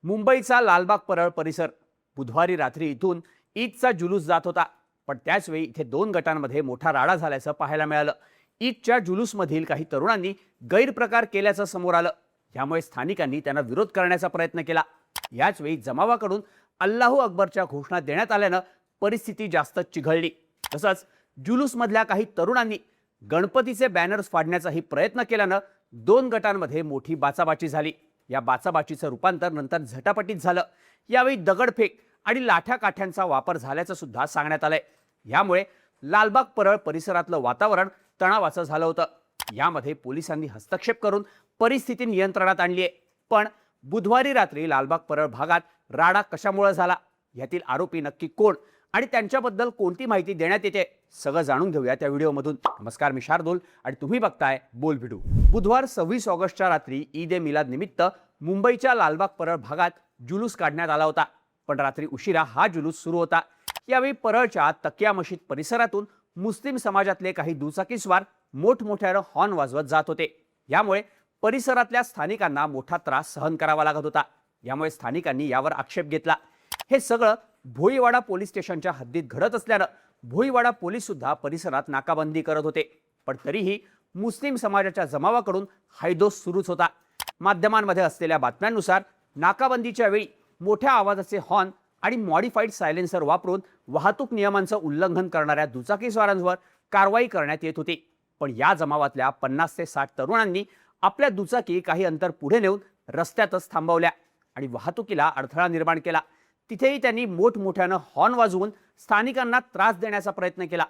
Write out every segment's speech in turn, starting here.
मुंबईचा लालबाग परळ परिसर बुधवारी रात्री इथून ईदचा जुलूस जात होता. पण त्याच वेळी इथे दोन गटांमध्ये मोठा राडा झाल्याचं पाहायला मिळालं. ईदच्या जुलूसमधील काही तरुणांनी गैरप्रकार केल्याचं समोर आलं. यामुळे स्थानिकांनी त्यांना विरोध करण्याचा प्रयत्न केला. याच वेळी जमावाकडून अल्लाहू अकबरच्या घोषणा देण्यात आल्यानं परिस्थिती जास्त चिघळली. तसंच जुलूसमधल्या काही तरुणांनी गणपतीचे बॅनर्स फाडण्याचाही प्रयत्न केल्यानं दोन गटांमध्ये मोठी बाचाबाची झाली. या बाचाबाचीचं रूपांतर नंतर झटापटीत झालं. यावेळी दगडफेक आणि लाठ्या काठ्यांचा वापर झाल्याचं सुद्धा सांगण्यात आलंय. यामुळे लालबाग परळ परिसरातलं वातावरण तणावाचं झालं होतं. यामध्ये पोलिसांनी हस्तक्षेप करून परिस्थिती नियंत्रणात आणली आहे. पण बुधवारी रात्री लालबाग परळ भागात राडा कशामुळे झाला, यातील आरोपी नक्की कोण आणि त्यांच्याबद्दल कोणती माहिती देण्यात येते, सगळं जाणून घेऊया त्या व्हिडिओमधून. नमस्कार, मी शार्दूल आणि तुम्ही बघताय बोल भिडू. बुधवार 26 ऑगस्टच्या रात्री ईद ए मिलाद निमित्त मुंबईच्या लालबाग परळ भागात जुलूस काढण्यात आला होता. पण रात्री उशिरा हा जुलूस सुरू होता. यावेळी परळच्या तकिया मशीद परिसरातून मुस्लिम समाजातले काही दुचाकीस्वार मोठमोठ्यानं हॉर्न वाजवत जात होते. यामुळे परिसरातल्या स्थानिकांना मोठा त्रास सहन करावा लागत होता. यामुळे स्थानिकांनी यावर आक्षेप घेतला. हे सगळं भोईवाडा पोलीस स्टेशनच्या हद्दीत घडत असल्यानं भोईवाडा पोलीस सुद्धा परिसरात नाकाबंदी करत होते. पण तरीही मुस्लिम समाजाच्या जमावाकडून हैदोस सुरूच होता. माध्यमांमध्ये असलेल्या बातम्यांनुसार नाकाबंदीच्या वेळी मोठ्या आवाजाचे हॉर्न आणि मॉडिफाईड सायलेन्सर वापरून वाहतूक नियमांचं उल्लंघन करणाऱ्या दुचाकीस्वारांवर कारवाई करण्यात येत होती. पण या जमावातल्या 50 ते 60 तरुणांनी आपल्या दुचाकी काही अंतर पुढे नेऊन रस्त्यातच थांबवल्या आणि वाहतुकीला अडथळा निर्माण केला. तिथेही त्यांनी मोठमोठ्यानं हॉर्न वाजवून स्थानिकांना त्रास देण्याचा प्रयत्न केला.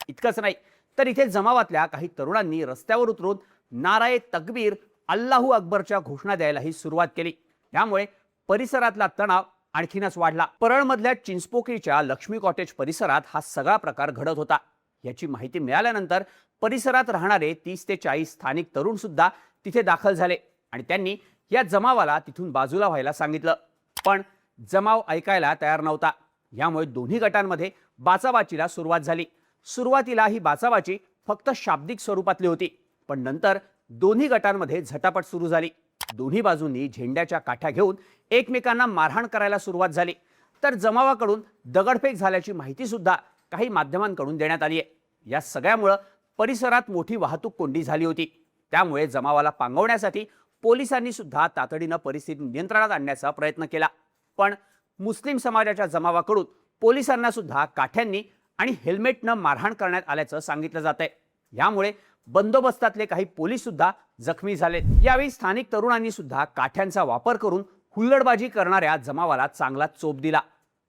इतकंच नाही तर इथे जमावातल्या काही तरुणांनी रस्त्यावर उतरून नाराए तकबीर अल्लाहू अकबरच्या घोषणा द्यायलाही सुरुवात केली. त्यामुळे परिसरातला तणाव आणखीनच वाढला. परळमधल्या चिंचपोकळीच्या लक्ष्मी कॉटेज परिसरात हा सगळा प्रकार घडत होता. याची माहिती मिळाल्यानंतर परिसरात राहणारे 30 ते 40 स्थानिक तरुण सुद्धा तिथे दाखल झाले आणि त्यांनी या जमावाला तिथून बाजूला व्हायला सांगितलं. पण जमाव ऐकायला तयार नव्हता. यामुळे दोन्ही गटांमध्ये बाचाबाचीला सुरुवात झाली. सुरुवातीला ही बाचाबाची फक्त शाब्दिक स्वरूपातली होती. पण नंतर दोन्ही गटांमध्ये झटापट सुरू झाली. दोन्ही बाजूंनी झेंड्याच्या काठ्या घेऊन एकमेकांना मारहाण करायला सुरुवात झाली. तर जमावाकडून दगडफेक झाल्याची माहिती सुद्धा काही माध्यमांकडून देण्यात आली आहे. या सगळ्यामुळे परिसरात मोठी वाहतूक कोंडी झाली होती. त्यामुळे जमावाला पांगवण्यासाठी पोलिसांनी सुद्धा तातडीनं परिस्थिती नियंत्रणात आणण्याचा प्रयत्न केला. पण मुस्लिम समाजाच्या जमावाकडून पोलिसांना सुद्धा काठ्यांनी आणि हेल्मेटनं मारहाण करण्यात आल्याचं सांगितलं जातंय. यामुळे बंदोबस्तातले काही पोलीस सुद्धा जखमी झालेत. यावेळी स्थानिक तरुणांनी सुद्धा काठ्यांचा वापर करून हुल्लडबाजी करणाऱ्या जमावाला चांगला चोप दिला.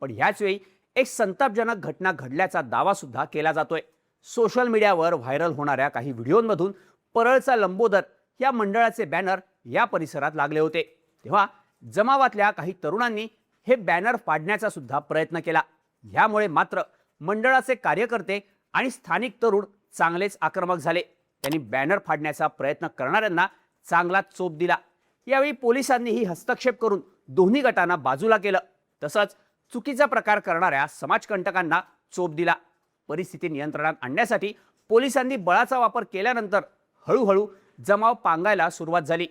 पण ह्याच वेळी एक संतापजनक घटना घडल्याचा दावा सुद्धा केला जातोय. सोशल मीडियावर व्हायरल होणाऱ्या काही व्हिडिओंमधून परळचा लंबोदर या मंडळाचे बॅनर या परिसरात लागले होते. तेव्हा जमावातल्या काही तरुणांनी हे बॅनर फाडण्याचा सुद्धा प्रयत्न केला. यामुळे मात्र मंडळाचे कार्यकर्ते आणि स्थानिक तरुण चांगलेच आक्रमक झाले. त्यांनी बॅनर फाडण्याचा प्रयत्न करणाऱ्यांना चांगला चोप दिला. यावेळी पोलिसांनीही हस्तक्षेप करून दोन्ही गटांना बाजूला केलं. तसंच चुकीचा प्रकार करणाऱ्या समाजकंटकांना चोप दिला. परिस्थिती नियंत्रणात आणण्यासाठी पोलिसांनी बळाचा वापर केल्यानंतर हळूहळू जमाव पांगायला सुरुवात झाली.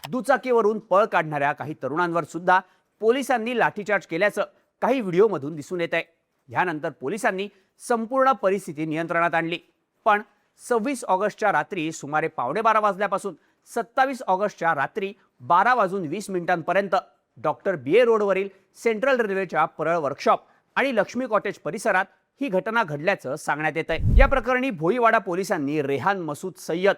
दुचाकीवरून पळ काढणाऱ्या काही तरुणांवर सुद्धा पोलिसांनी लाठीचार्ज केल्याचं काही व्हिडिओमधून दिसून येत आहे. यानंतर पोलिसांनी संपूर्ण परिस्थिती नियंत्रणात आणली. पण 26 ऑगस्टच्या रात्री सुमारे 12:15 वाजल्यापासून 27 ऑगस्टच्या रात्री 12:20 डॉक्टर BA रोडवरील सेंट्रल रेल्वेच्या परळ वर्कशॉप आणि लक्ष्मी कॉटेज परिसरात ही घटना घडल्याचं सांगण्यात येत आहे. या प्रकरणी भोईवाडा पोलिसांनी रेहान मसूद सय्यद,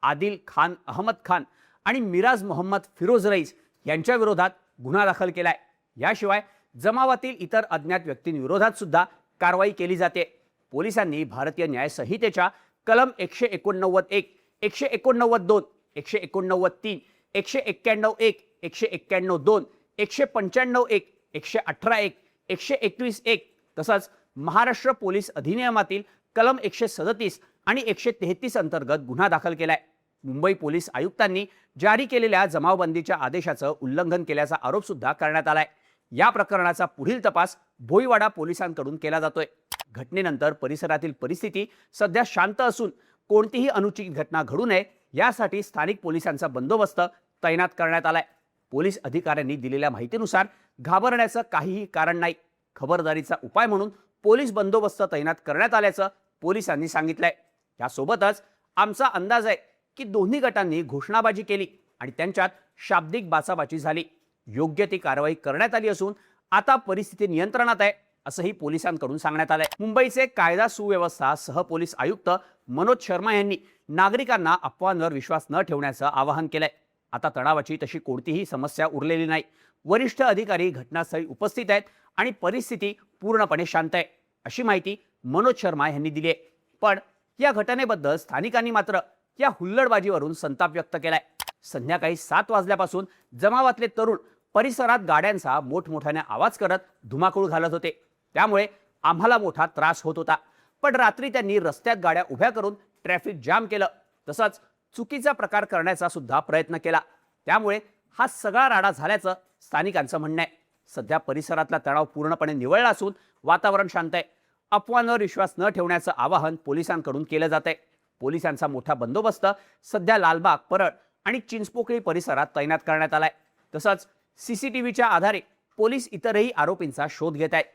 आदिल खान अहमद खान आणि मिराज मोहम्मद फिरोज रईस यांच्या विरोधात गुन्हा दाखल केलाय. याशिवाय जमावातील इतर अज्ञात व्यक्तींविरोधात सुद्धा कारवाई केली जाते. पोलिसांनी भारतीय न्याय संहितेच्या कलम 189(1), 189(2), 189(3), 191(1), 191(2), 195(1), 118(1), 121(1) तसंच महाराष्ट्र पोलीस अधिनियमातील कलम 137 आणि 133 अंतर्गत गुन्हा दाखल केलाय. मुंबई पोलीस आयुक्तांनी जारी केलेल्या जमावबंदीच्या आदेशाचं उल्लंघन केल्याचा आरोप सुद्धा करण्यात आलाय. या प्रकरणाचा पुढील तपास भोईवाडा पोलिसांकडून केला जातोय. घटनेनंतर परिसरातील परिस्थिती सध्या शांत असून कोणतीही अनुचित घटना घडू नये यासाठी स्थानिक पोलिसांचा बंदोबस्त तैनात करण्यात आलाय. पोलीस अधिकाऱ्यांनी दिलेल्या माहितीनुसार घाबरण्याचं काहीही कारण नाही. खबरदारीचा उपाय म्हणून पोलीस बंदोबस्त तैनात करण्यात आल्याचं पोलिसांनी सांगितलंय. यासोबतच आमचा अंदाज आहे की दोन्ही गटांनी घोषणाबाजी केली आणि त्यांच्यात शाब्दिक बाचाबाची झाली. योग्य ती कारवाई करण्यात आली असून आता परिस्थिती नियंत्रणात आहे असंही पोलिसांकडून सांगण्यात आलंय. मुंबईचे कायदा सुव्यवस्था सहपोलीस आयुक्त मनोज शर्मा यांनी नागरिकांना अफवांवर विश्वास न ठेवण्याचं आवाहन केलंय. आता तणावाची तशी कोणतीही समस्या उरलेली नाही. वरिष्ठ अधिकारी घटनास्थळी उपस्थित आहेत आणि परिस्थिती पूर्णपणे शांत आहे अशी माहिती मनोज शर्मा यांनी दिली आहे. पण या घटनेबद्दल स्थानिकांनी मात्र या हुल्लडबाजीवरून संताप व्यक्त केलाय. संध्याकाळी 7 वाजल्यापासून जमावातले तरुण परिसरात गाड्यांचा मोठमोठ्याने आवाज करत धुमाकूळ घालत होते. त्यामुळे आम्हाला मोठा त्रास होत होता. पण रात्री त्यांनी रस्त्यात गाड्या उभ्या करून ट्रॅफिक जाम केलं. तसंच चुकीचा प्रकार करण्याचा सुद्धा प्रयत्न केला. त्यामुळे हा सगळा राडा झाल्याचं स्थानिकांचं म्हणणं आहे. सध्या परिसरातला तणाव पूर्णपणे निवळला असून वातावरण शांत आहे. अफवांवर विश्वास न ठेवण्याचं आवाहन पोलिसांकडून केलं जात आहे. पोलिसांचा मोठा बंदोबस्त सध्या लालबाग, परळ आणि चिंचपोकळी परिसरात तैनात करण्यात आलाय. तसंच सीसीटीव्हीच्या आधारे पोलीस इतरही आरोपींचा शोध घेत आहेत.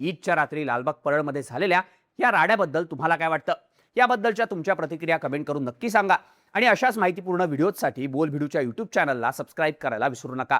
ईदच्या रात्री लालबाग परळमध्ये झालेल्या या राड्याबद्दल तुम्हाला काय वाटतं? याबद्दलच्या तुमच्या प्रतिक्रिया कमेंट करून नक्की सांगा आणि अशाच माहितीपूर्ण व्हिडिओसाठी बोल भिडूच्या YouTube चॅनलला सबस्क्राईब करायला विसरू नका.